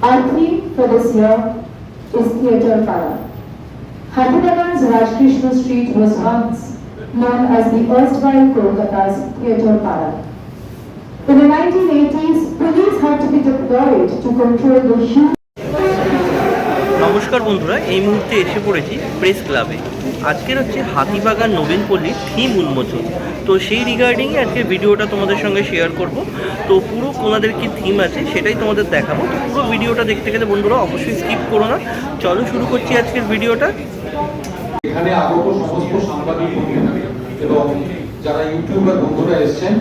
Our theme for this year is Theatre Para. Hathibaghan's Rajkrishna Street was once known as the erstwhile Kolkata's Theatre Para. In the 1980s, police had to be deployed to control the huge. নমস্কার বন্ধুরা, এই মুহূর্তে এসে পড়েছি press ক্লাবে। আজকের হচ্ছে Hatibagan নবীনপল্লীর theme উন্মোচন। তো সেই রিগার্ডিংয়ে আজকে ভিডিওটা তোমাদের সঙ্গে শেয়ার করব। তো পুরো ওনাদের কি থিম আছে সেটাই তোমাদের দেখাবো। তো পুরো ভিডিওটা দেখতে গেলে বন্ধুরা অবশ্যই স্কিপ করো না। চলো শুরু করছি আজকের ভিডিওটা। এখানে আগত সমস্ত সাংবাদিক এবং যারা ইউটিউবার বন্ধুরা এসেছেন,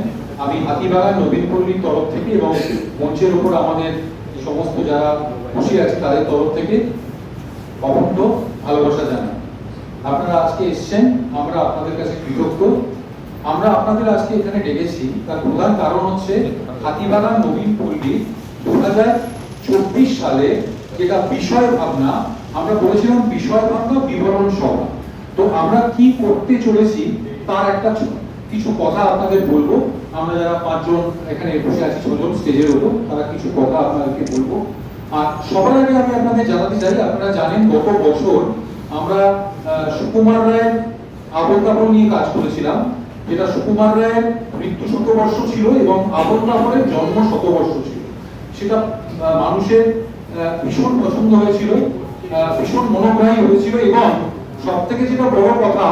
আমি হাতিবাগান নবীনপল্লীর তরফ থেকে এবং মঞ্চের উপর আমাদের সমস্ত যারা খুশি আছে তাদের তরফ থেকে অবন্ত ভালোবাসা জানাই। আপনারা আজকে এসেছেন, আমরা আপনাদের কাছে কৃতজ্ঞ। আমরা আপনাদের আজকে এখানে ডেকেছি তার প্রধান কারণ হচ্ছে হাতিবাগান নবীনপল্লী 2024 সালে যেটা বিষয় ভাবনা, আমরা বলেছিলাম বিষয় ভাবনা বিবরণ সভা। তো আমরা কি করতে চলেছি তার একটা কিছু কথা আপনাদের বলবো। আমরা যারা 5 জন এখানে বসে আছি, 6 জন স্টেজের উপর, তারা কিছু কথা আপনাদেরকে বলবো। আর সবার আগে আমি আপনাদের জানাতে চাই, আপনারা জানেন গত বছর আমরা সুকুমার রায়ের আবোল তাবোল নিয়ে কাজ করেছিলাম, যেটা সুকুমার রায়ের মৃত্যু শতবর্ষ ছিল এবং আবোল তাবোলের জন্ম শতবর্ষ ছিল। সেটা মানুষের ভীষণ পছন্দ হয়েছিল, ভীষণ মনোগ্রাহী হয়েছিল এবং সব থেকে যেটা বড় কথা,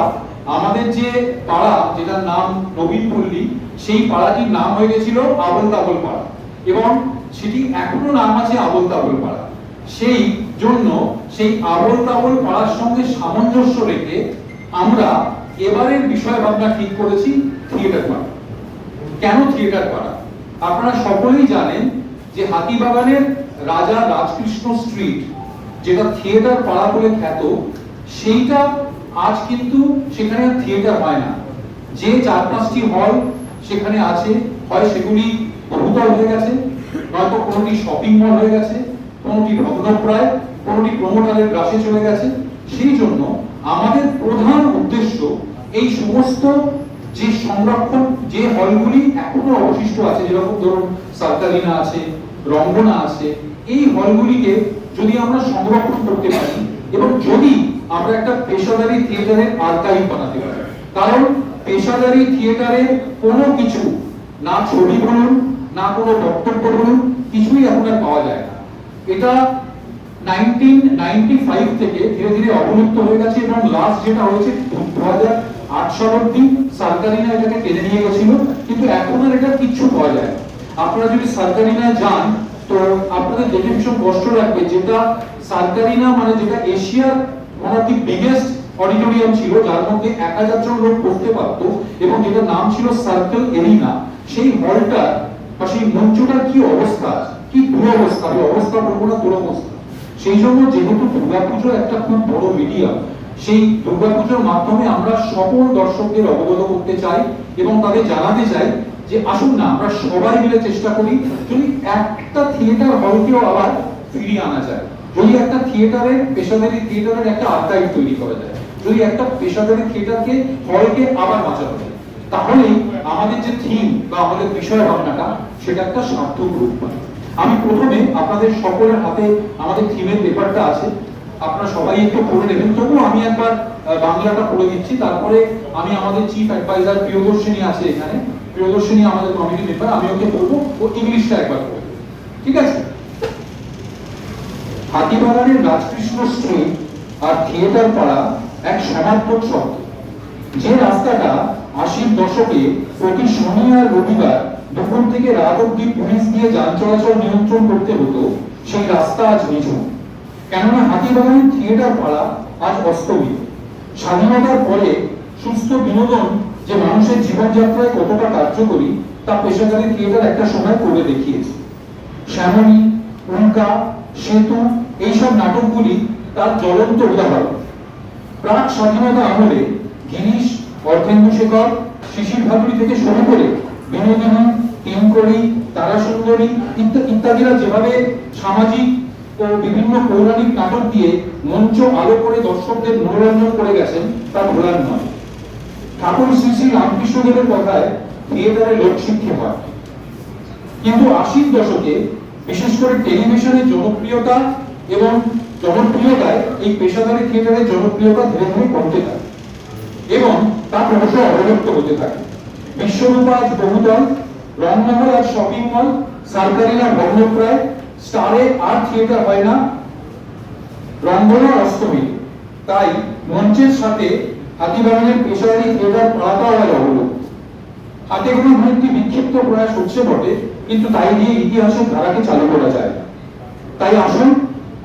আমাদের যে পাড়া যেটার নাম নবীনপল্লী, সেই পাড়াটির নাম হয়ে গেছিল আবোল তাবোল পাড়া এবং সেটি এখনো নাম আছে আবোল তাবোল পাড়া। সেই জন্য সেই আবোল তাবোল পাড়ার সঙ্গে সামঞ্জস্য রেখে আমরা এবারের বিষয় ভাবনা ঠিক করেছি থিয়েটার পাড়া। কেন থিয়েটার পাড়া? আপনারা সকলেই জানেন যে হাতিবাগানের রাজা রাজকৃষ্ণ স্ট্রিট, যেটা থিয়েটার পাড়া বলে খ্যাত, সেইটা আজ কিন্তু সেখানে থিয়েটার হয় না। যে 4-5টি হল সেখানে আছে, হয় সেগুলি বহুতল হয়ে গেছে, নয়তো কোনোটি শপিং মল হয়ে গেছে, কোনোটি ভগ্নপ্রায়, কোনোটি প্রমোটারের গ্রাসে চলে গেছে। সেই জন্য আমাদের প্রধান উদ্দেশ্য এই সমস্ত যে সংরক্ষণ, যে হলগুলি এখনো অবশিষ্ট আছে, যেরকম ধরুন সার্কারিনা আছে, রঙ্গনা আছে, এই হলগুলিকে যদি আমরা সংরক্ষণ করতে পারি এবং যদি আমরা একটা পেশাদারি থিয়েটারের আর্কাইভ বানাতে পারি। কারণ পেশাদারি থিয়েটারে কোনো কিছু, না ছবি বলুন, না কোনো বক্তব্য বলুন, কিছুই এখন আর পাওয়া যায় না। এটা 1995 থেকে ধীরে ধীরে অবলুপ্ত হয়ে গেছে এবং লাস্ট যেটা হয়েছে 2008 সাল অব্দি সার্কারিনা এটাকে টেনে নিয়ে গেছিল, কিন্তু এখন আর এটা কিচ্ছু পাওয়া যায় না। আপনারা যদি সার্কারিনায় যান তো আপনাদের দেখে ভীষণ কষ্ট লাগবে, যেটা সার্কারিনা মানে যেটা এশিয়ার one of the biggest auditorium ছিল, যার মধ্যে 1000 জন লোক পড়তে পারত এবং যেটা নাম ছিল সার্কেল এরিনা, সেই হলটা বা সেই মঞ্চটার কি অবস্থা, কি দুরবস্থা, আমি অবস্থা বলবো না, দুরবস্থা। সেই জন্য যেহেতু দুর্গাপুজো একটা খুব বড় মিডিয়া, সেই দুর্গাপুজোর মাধ্যমে আমরা সকল দর্শকদের অবগত করতে চাই এবং তাদের জানাতে চাই যে আসুন না আমরা সবাই মিলে চেষ্টা করি যদি একটা থিয়েটার হলকেও আবার ফিরিয়ে আনা যায়, যদি একটা থিয়েটারের পেশাদারি থিয়েটারের একটা আর্কাইভ তৈরি করা যায়, যদি একটা পেশাদারি থিয়েটারকে হলকে আবার বাঁচানো যায়, তাহলে আমাদের যে থিম বা আমাদের বিষয় ভাবনাটা সেটা একটা সার্থক রূপ পায়। আমি প্রথমে আপনাদের সকলের হাতে আমাদের থিমের পেপারটা আছে, আপনারা সবাই একটু পড়ে নেবেন। তবুও আমি একবার বাংলাটা পড়ে দিচ্ছি, তারপরে আমি আমাদের চিফ অ্যাডভাইজার প্রিয়দর্শিনী আছে এখানে, প্রিয়দর্শিনী আমাদের কমিটি মেম্বার, আমি ওকে বলবো ও ইংলিশটা একবার পড়বে, ঠিক আছে? হাতিবাগানের রাজকৃষ্ণ স্ট্রিট আর থিয়েটার পাড়া এক সমার্থক শব্দ। যে রাস্তাটা 80-র দশকে প্রতি শনি আর রবিবার দুপুর থেকে রাত অব্দি পুলিশ দিয়ে যান চলাচল নিয়ন্ত্রণ করতে হতো, সেই রাস্তা আজ নিঝুম। কেননা হাতিবাগানের থিয়েটার পাড়া আজ অস্তমিত। স্বাধীনতার পরে সুস্থ বিনোদন যে মানুষের জীবনযাত্রায় কতটা কার্যকরী তা পেশাদারি থিয়েটার একটা সময় করে দেখিয়েছে। শ্যামলী, উল্কা, সেতু, এইসব নাটকগুলি তার জ্বলন্ত উদাহরণ। প্রাক স্বাধীনতা আমলে গিরিশ, অর্ধেন্দুশেখর, শিশির ভাদুড়ী থেকে শুরু করে বিনোদিনী, কিঙ্করী, তারাসুন্দরী ইত্যাদিরা যেভাবে সামাজিক ও বিভিন্ন পৌরাণিক নাটক দিয়ে মঞ্চ আলো করে দর্শকদের মনোরঞ্জন করে গেছেন তা ভোলার নয়। ঠাকুর শ্রী শ্রী রামকৃষ্ণদেবের কথায় থিয়েটারে লোকশিক্ষা হয়, কিন্তু 80-র দশকে বিশেষ করে টেলিভিশনের জনপ্রিয়তায় এই পেশাদারী থিয়েটারের জনপ্রিয়তা ধীরে ধীরে কমতে থাকে এবং তা ক্রমশ অবলুপ্ত হতে থাকে। বিশ্বরূপা আজ বহুদল, রংমহল আজ শপিং মল, সার্কারিনা ভগ্নপ্রায়, স্টারে আর থিয়েটার হয় না, রঙ্গনা অস্তমিত। তাই মঞ্চের সাথে হাতিবাগানের পেশাদারী থিয়েটার পাড়াটাও আজ অবলুপ্ত। হাতে কোনো একটি বিক্ষিপ্ত প্রয়াস হচ্ছে বটে, কিন্তু তাই দিয়ে ইতিহাসের ধারাকে চালু করা যায় না। তাই আসুন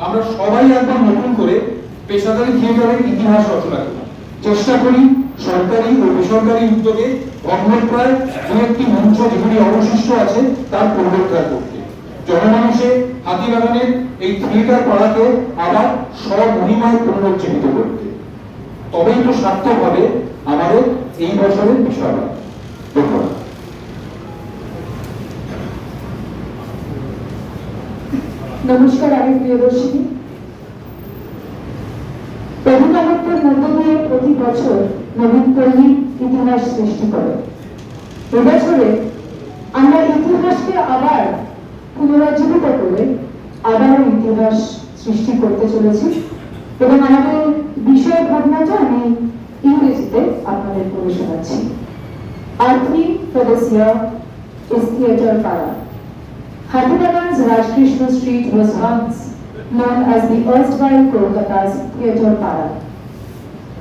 আমরা সবাই একবার নতুন করে পেশাদারী থিয়েটারের ইতিহাস রচনা করি, চেষ্টা করি সরকারি ও বেসরকারি উদ্যোগে ভগ্নপ্রায় দু একটি মঞ্চ যেগুলি অবশিষ্ট আছে তার পুনরুদ্ধার করতে, জনমানুষে হাতিবাগানের এই থিয়েটার পাড়াকে আবার স্বমহিমায় পুনরুজ্জীবিত করতে। তবেই তো সার্থক হবে আমাদের এই বছরের বিষয়টা। ধন্যবাদ। নমস্কার, আমি প্রিয়দর্শিনী। অভিনবত্বের মধ্য দিয়ে প্রতি বছর নবীন পল্লী ইতিহাস সৃষ্টি করে। এবছরে আমরা ইতিহাসকে আবার পুনরুজ্জীবিত করে আবারও ইতিহাস সৃষ্টি করতে চলেছি এবং আমাদের বিষয় ভাবনাটা আমি ইংরেজিতে আপনাদের পড়ে শোনাচ্ছি। Our theme for this year is Theatre Para. Hathibagan's Rajkrishna Street was once known as the erstwhile Kolkata's Theatre Para.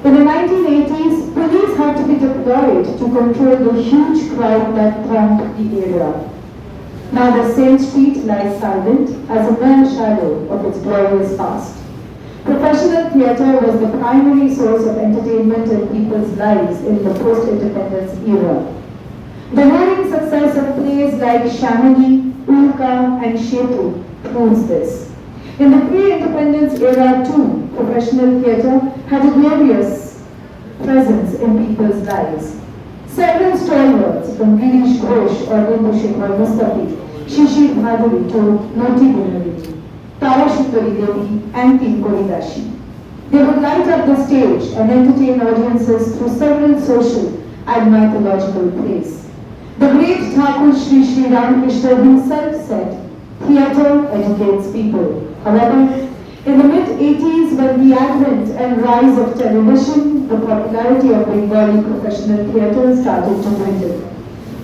In the 1980s, police had to be deployed to control the huge crowd that thronged the area. Now the same street lies silent as a mere shadow of its glorious past. Professional theatre was the primary source of entertainment in people's lives in the post-independence era. The roaring success of plays like Shamini, Ulka and Shetu proves this. In the pre-independence era too, professional theatre had a glorious presence in people's lives. Several stalwarts from Girish Ghosh or Bindu Shekhar Mustafi, Shishir Bhaduri to Noti Gunariji, Tara Sundari Devi and Tinkori Dashi. They would light up the stage and entertain audiences through several social and mythological plays. The great Thakur Sri Sri Ramakrishna himself said, "Theatre educates people." However, in the mid-80s, when the advent and rise of television, the popularity of Bengali professional theatre started to dwindle.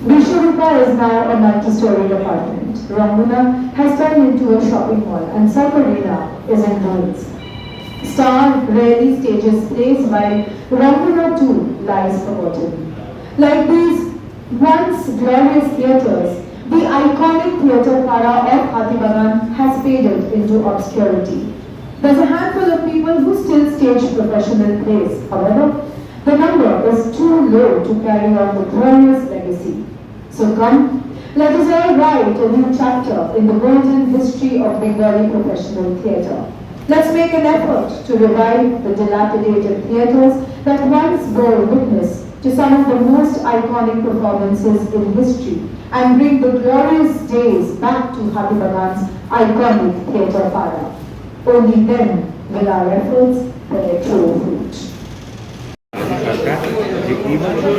Vishwarupa is now a multi-story apartment. Ranguna has turned into a shopping mall and Sarkarina is in ruins. Star rarely stages plays while Ranguna too lies forgotten. Like these once glorious theatres, the iconic Theatre Para of Hathibagan has faded into obscurity. There's a handful of people who still stage professional plays. However, the number is too low to carry on the glorious legacy. So come, let us all write a new chapter in the golden history of Bengali professional theatre. Let's make an effort to revive the dilapidated theatres that once bore witness to some of the most iconic performances in history and bring the glorious days back to Hathibagan's iconic Theatre Para. Only then will our efforts bear true fruit. এই বছর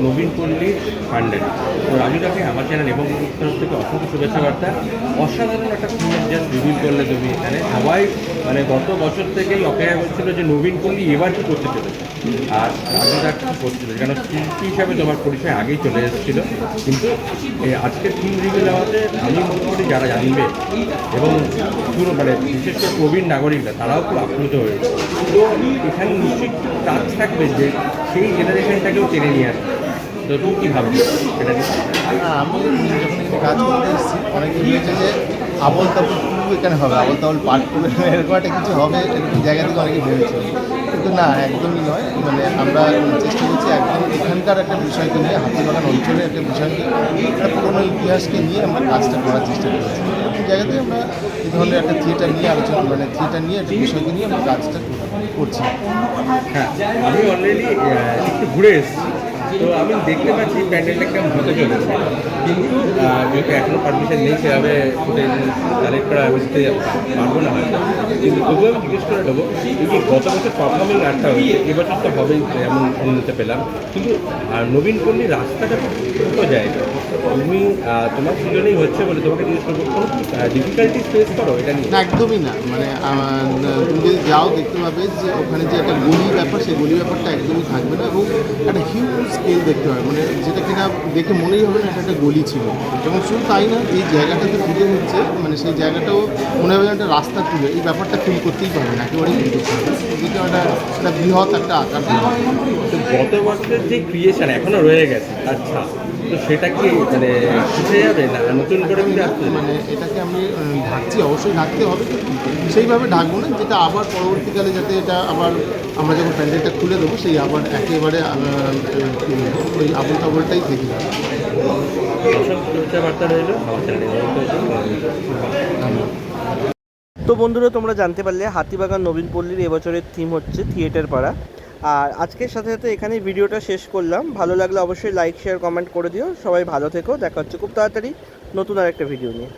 নবীন পল্লীর funded তো রাজুদাকে আমার channel এবং তরফ থেকে অসংখ্য শুভেচ্ছা বার্তা। অসাধারণ একটা ফিল্ম জাস্ট রিভিল করলে তুমি এখানে সবাই মানে গত বছর থেকেই অপেক্ষা করছিল যে নবীন পল্লী এবার কি করতে চলেছে আর রাজুদা কি করছিল, কেন শিল্পী হিসাবে তোমার পরিচয় আগেই চলে এসেছিল, কিন্তু আজকের ফিল্ম রিভিল হওয়াতে আমি মনে করি যারা জানবে এবং পুরো মানে বিশেষ করে প্রবীণ নাগরিকরা তারাও খুব আপ্লুত হয়েছে। তো এখানে নিশ্চিত কাজ থাকবে যে সেই জেনারেশনটাকেও টেনে নিয়ে আসবে। তো তুমি কী ভাবছো সেটা নিয়ে? আমি যখন এখানে কাজ করতে এসেছি অনেকে ভেবেছে যে আবল তাবল এখানে হবে, আবল তাবল পার্ট টু এরকম একটা কিছু হবে এরকম জায়গা থেকে অনেকে ভেবেছে, কিন্তু না, একদমই নয়। মানে আমরা চেষ্টা করছি একদম এখানকার একটা বিষয়কে নিয়ে, হাতিবাগান অঞ্চলের একটা বিষয়কে, একটা পুরোনো ইতিহাসকে নিয়ে আমরা কাজটা করার চেষ্টা করছি। এরকম জায়গাতে আমরা এই ধরনের একটা থিয়েটার নিয়ে আলোচনা, মানে থিয়েটার নিয়ে একটা বিষয়কে নিয়ে আমরা কাজটা করছি। হ্যাঁ, আমি অলরেডি একটু ঘুরে এসেছি। তো আমি দেখতে পাচ্ছি প্যান্ডেলটা কেমন হতে চলেছে, কিন্তু যেহেতু এখনও পারমিশন নেই সেভাবে ফুটেজ কালেক্ট করা আমি দিতে পারবো না হয়তো, কিন্তু তবুও আমি জিজ্ঞেস করে নেবো এই যে গত বছর পারফর্মিং আর্টটা হয়েছে, এবছর তো হবেই এমন শুনতে পেলাম, কিন্তু নবীন পল্লী রাস্তাটা ছোট জায়গা, তুমি তোমার দুজনেই হচ্ছে বলে তোমাকে জিজ্ঞেস করবো কোনো ডিফিকাল্টিস ফেস করো এটা নিয়ে? না, একদমই না। মানে তুমি যদি যাও দেখতে পাবে যে ওখানে যে একটা গলি ব্যাপার, সেই গলি ব্যাপারটা একদমই থাকবে না, এবং একটা হিউজ স্কেল দেখতে হবে, মানে যেটা কিনা দেখে মনেই হবে না এটা একটা গলি ছিল। এবং শুধু তাই না, এই জায়গাটাতে পুজো হচ্ছে, মানে সেই জায়গাটাও মনে হবে একটা রাস্তা পুজো, এই ব্যাপারটা ফিল করতেই পারবে না, একেবারেই ফিল করতে হবে, যেটা একটা বৃহৎ একটা আকার দেওয়া। তো গত বছরের যে ক্রিয়েশন এখনো রয়ে গেছে, আচ্ছা, তো সেটা কি মানে শিখে যাবে না নতুন করে কি আসবে? মানে এটাকে আমি ঢাকছি, অবশ্যই ঢাকতে হবে, সেইভাবে ঢাকবো না যেটা আবার পরবর্তীকালে যাতে এটা আবার আমরা যখন প্যান্ডেলটা খুলে দেবো সেই আবার একেবারে কী বলবো, ওই আবল তাবলটাই থেকে যাবে। শুভেচ্ছা বার্তা রইল আমার চ্যানেলে। তো বন্ধুরা, তোমরা জানতে পারলে হাতিবাগান নবীন পল্লীর এবছরের থিম হচ্ছে থিয়েটার পাড়া। আর আজকের সাথে সাথে এখানেই ভিডিওটা শেষ করলাম। ভালো লাগলে অবশ্যই লাইক শেয়ার কমেন্ট করে দিও। সবাই ভালো থেকো, দেখা হচ্ছে খুব তাড়াতাড়ি নতুন আর একটা ভিডিও নিয়ে।